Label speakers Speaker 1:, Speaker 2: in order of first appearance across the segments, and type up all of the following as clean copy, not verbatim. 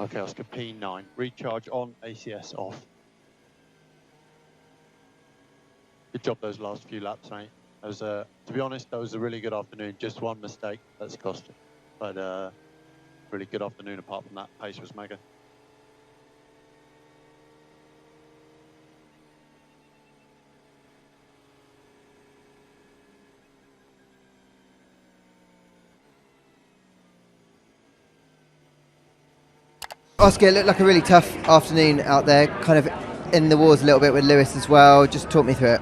Speaker 1: Okay, Oscar, P9. Recharge on, ACS off. Good job those last few laps, mate. To be honest, that was a really good afternoon. Just one mistake that's cost you. But really good afternoon apart from that. Pace was mega.
Speaker 2: Oscar, it looked like a really tough afternoon out there, kind of in the wars a little bit with Lewis as well. Just talk me through it.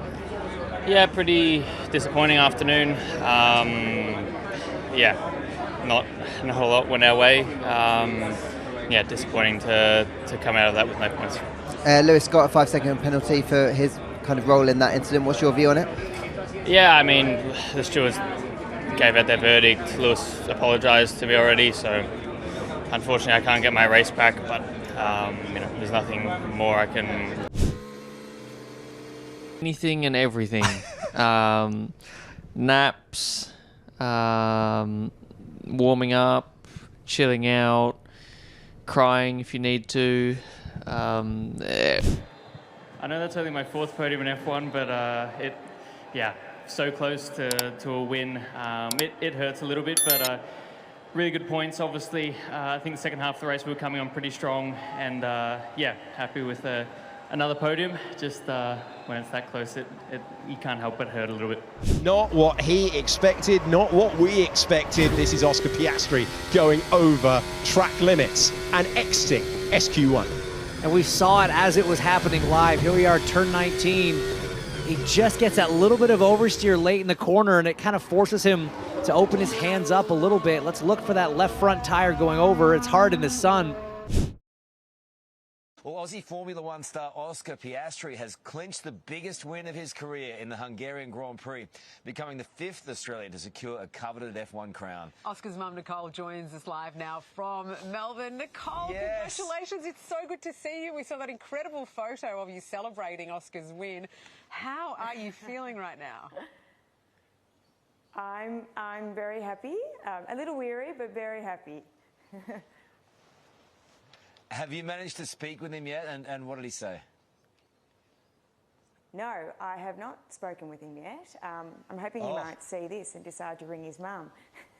Speaker 3: Yeah, pretty disappointing afternoon. Yeah, not a whole lot went our way. Yeah, disappointing to come out of that with no points.
Speaker 2: Lewis got a 5-second penalty for his kind of role in that incident. What's your view on it?
Speaker 3: Yeah, I mean, the stewards gave out their verdict. Lewis apologised to me already, so unfortunately I can't get my race back, but you know, there's nothing more I can...
Speaker 4: Anything and everything. Naps, warming up, chilling out, crying if you need to.
Speaker 3: I know that's only my fourth podium in F1, but yeah, so close to a win. It hurts a little bit, but really good points, obviously. I think the second half of the race we were coming on pretty strong, and yeah, happy with another podium. Just when it's that close, you can't help but hurt a little bit.
Speaker 5: Not what he expected, not what we expected. This is Oscar Piastri going over track limits and exiting SQ1.
Speaker 6: And we saw it as it was happening live. Here we are, turn 19. He just gets that little bit of oversteer late in the corner, and it kind of forces him to open his hands up a little bit. Let's look for that left front tire going over. It's hard in the sun.
Speaker 7: Well, Aussie Formula One star Oscar Piastri has clinched the biggest win of his career in the Hungarian Grand Prix, becoming the 5th Australian to secure a coveted F1 crown.
Speaker 8: Oscar's mum, Nicole, joins us live now from Melbourne. Nicole,
Speaker 7: Yes.
Speaker 8: Congratulations. It's so good to see you. We saw that incredible photo of you celebrating Oscar's win. How are you feeling right now?
Speaker 9: I'm very happy, a little weary, but very happy.
Speaker 7: Have you managed to speak with him yet, and what did he say?
Speaker 9: No, I have not spoken with him yet. I'm hoping he might see this and decide to ring his mum.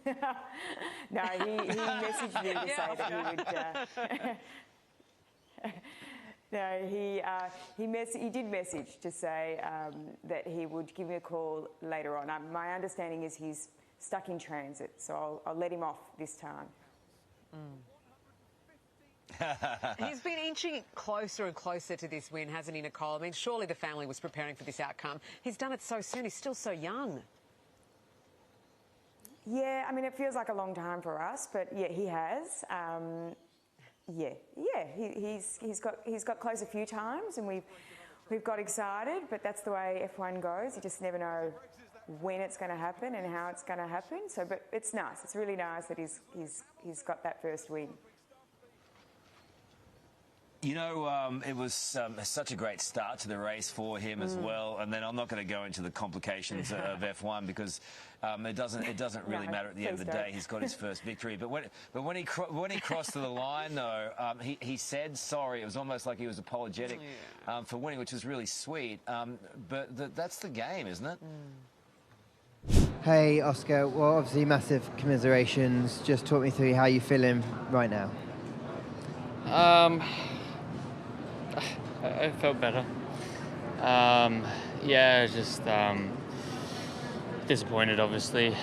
Speaker 9: No, he messaged me to say that he would... No, he did message to say that he would give me a call later on. My understanding is he's stuck in transit, so I'll let him off this time.
Speaker 8: He's been inching closer and closer to this win, hasn't he, Nicole? I mean, surely the family was preparing for this outcome. He's done it so soon. He's still so young.
Speaker 9: Yeah, I mean, it feels like a long time for us, but yeah, he has. He's got close a few times, and we've got excited, but that's the way F1 goes. You just never know when it's going to happen and how it's going to happen. So, but it's nice. It's really nice that he's got that first win.
Speaker 7: You know, it was such a great start to the race for him as well. And then I'm not going to go into the complications of F1 because it doesn't really matter at the end of the day. He's got his first victory. But when he crossed to the line, though, he said sorry. It was almost like he was apologetic for winning, which was really sweet. But that's the game, isn't it?
Speaker 2: Hey, Oscar. Well, obviously massive commiserations. Just talk me through how you feeling right now.
Speaker 3: I felt better. Yeah, just disappointed, obviously.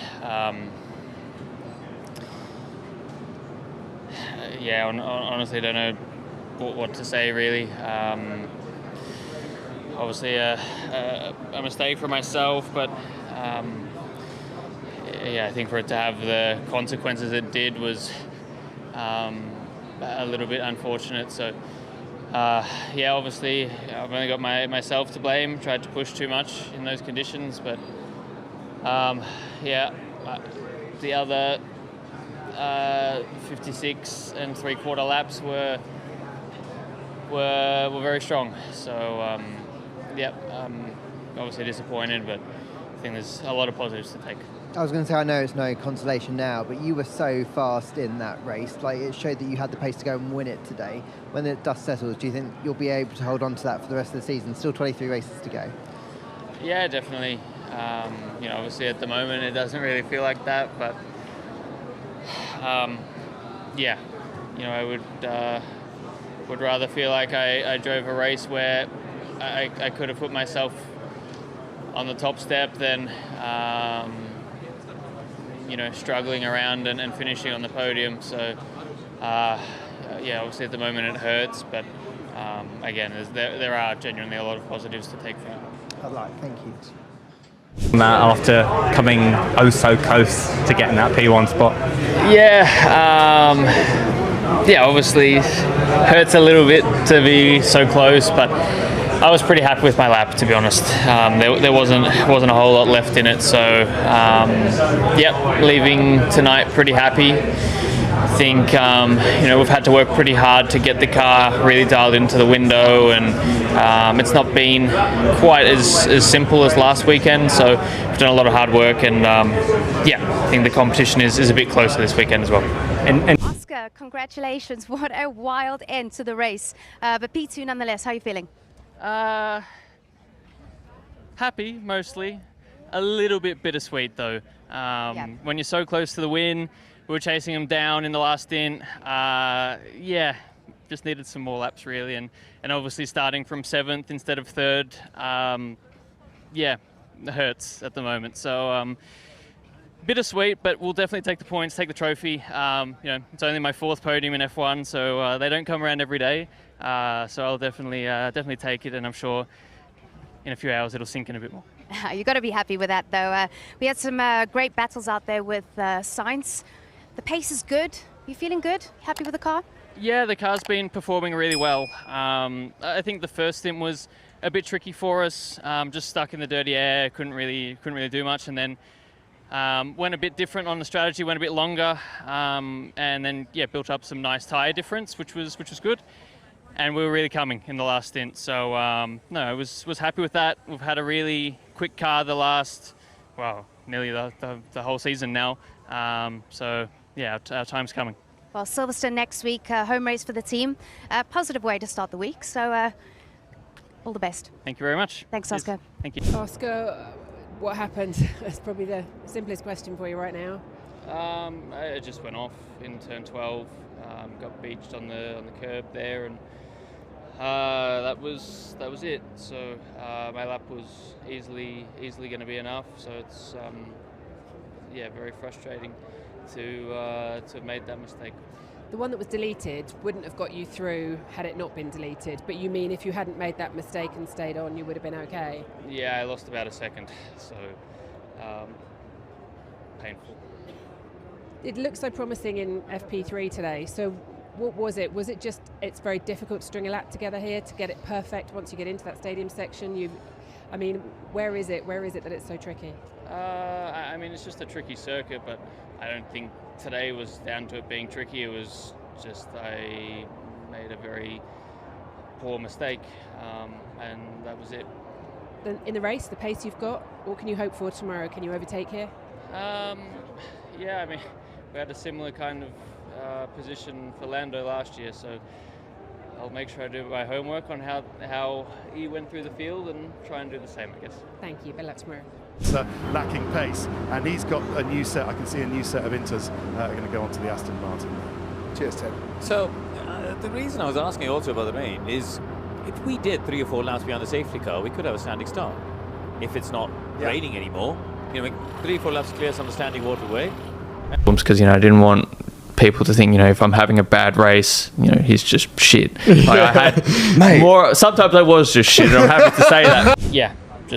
Speaker 3: Yeah, honestly, don't know what to say, really. Obviously, a mistake for myself, but yeah, I think for it to have the consequences it did was a little bit unfortunate. So. Yeah, obviously, I've only got myself to blame. Tried to push too much in those conditions, but yeah, the other 56 3/4 laps were very strong. So yeah, obviously disappointed, but I think there's a lot of positives to take.
Speaker 2: I was going to say, I know it's no consolation now, but you were so fast in that race. Like, it showed that you had the pace to go and win it today. When the dust settles, do you think you'll be able to hold on to that for the rest of the season? Still 23 races to go.
Speaker 3: Yeah, definitely. You know, obviously at the moment it doesn't really feel like that, but yeah, you know, I would rather feel like I drove a race where I could have put myself on the top step than you know, struggling around and finishing on the podium. So yeah, obviously at the moment it hurts, but again, there are genuinely a lot of positives to take from it.
Speaker 2: I'd like, thank you.
Speaker 10: After coming oh so close to getting that P1 spot.
Speaker 3: Yeah, yeah, obviously hurts a little bit to be so close, but I was pretty happy with my lap, to be honest. There wasn't a whole lot left in it, so yeah, leaving tonight pretty happy. I think you know, we've had to work pretty hard to get the car really dialed into the window, and it's not been quite as simple as last weekend. So we've done a lot of hard work, and yeah, I think the competition is a bit closer this weekend as well.
Speaker 11: Oscar, congratulations! What a wild end to the race, but P2 nonetheless. How are you feeling?
Speaker 3: Happy, mostly. A little bit bittersweet though. When you're so close to the win, we were chasing them down in the last stint. Yeah, just needed some more laps really, and obviously starting from 7th instead of 3rd. Yeah, it hurts at the moment. So bittersweet, but we'll definitely take the points, take the trophy. You know, it's only my 4th podium in F1, so they don't come around every day. So I'll definitely take it, and I'm sure in a few hours it'll sink in a bit more.
Speaker 11: You've got to be happy with that, though. We had some great battles out there with Sainz. The pace is good. You feeling good? Happy with the car?
Speaker 3: Yeah, the car's been performing really well. I think the first stint was a bit tricky for us. Just stuck in the dirty air, couldn't really do much, and then went a bit different on the strategy, went a bit longer, and then yeah, built up some nice tyre difference, which was good. And we were really coming in the last stint, so no, I was happy with that. We've had a really quick car the last, well, nearly the whole season now. So yeah, our time's coming.
Speaker 11: Well, Silverstone next week, home race for the team. Positive way to start the week, so all the best.
Speaker 3: Thank you very much.
Speaker 11: Thanks, Oscar.
Speaker 3: Thank you.
Speaker 12: Oscar, what happened? That's probably the simplest question for you right now.
Speaker 3: I just went off in turn 12, got beached on the curb there, and that was it. So my lap was easily going to be enough. So it's yeah, very frustrating to have made that mistake.
Speaker 12: The one that was deleted wouldn't have got you through had it not been deleted, but you mean if you hadn't made that mistake and stayed on, you would have been okay?
Speaker 3: Yeah, I lost about a second, so painful.
Speaker 12: It looked so promising in FP3 today, so what was it? Was it just it's very difficult to string a lap together here to get it perfect once you get into that stadium section? I mean, where is it that it's so tricky?
Speaker 3: I mean, it's just a tricky circuit, but I don't think today was down to it being tricky. It was just I made a very poor mistake, and that was it.
Speaker 12: Then in the race, the pace you've got, what can you hope for tomorrow? Can you overtake here?
Speaker 3: Yeah, I mean, we had a similar kind of position for Lando last year, so I'll make sure I do my homework on how he went through the field and try and do the same, I guess.
Speaker 12: Thank you. Good luck tomorrow.
Speaker 13: It's lacking pace, and he's got a new set. I can see a new set of Inters are going to go onto the Aston Martin. Cheers, Ted.
Speaker 14: So the reason I was asking also about the rain is if we did 3 or 4 laps behind the safety car, we could have a standing start. If it's not raining anymore, you know, 3 or 4 laps clear some standing waterway.
Speaker 4: Because, you know, I didn't want people to think, you know, if I'm having a bad race, you know, he's just shit. Like I had more. Sometimes I was just shit, and I'm happy to say that.
Speaker 3: Yeah.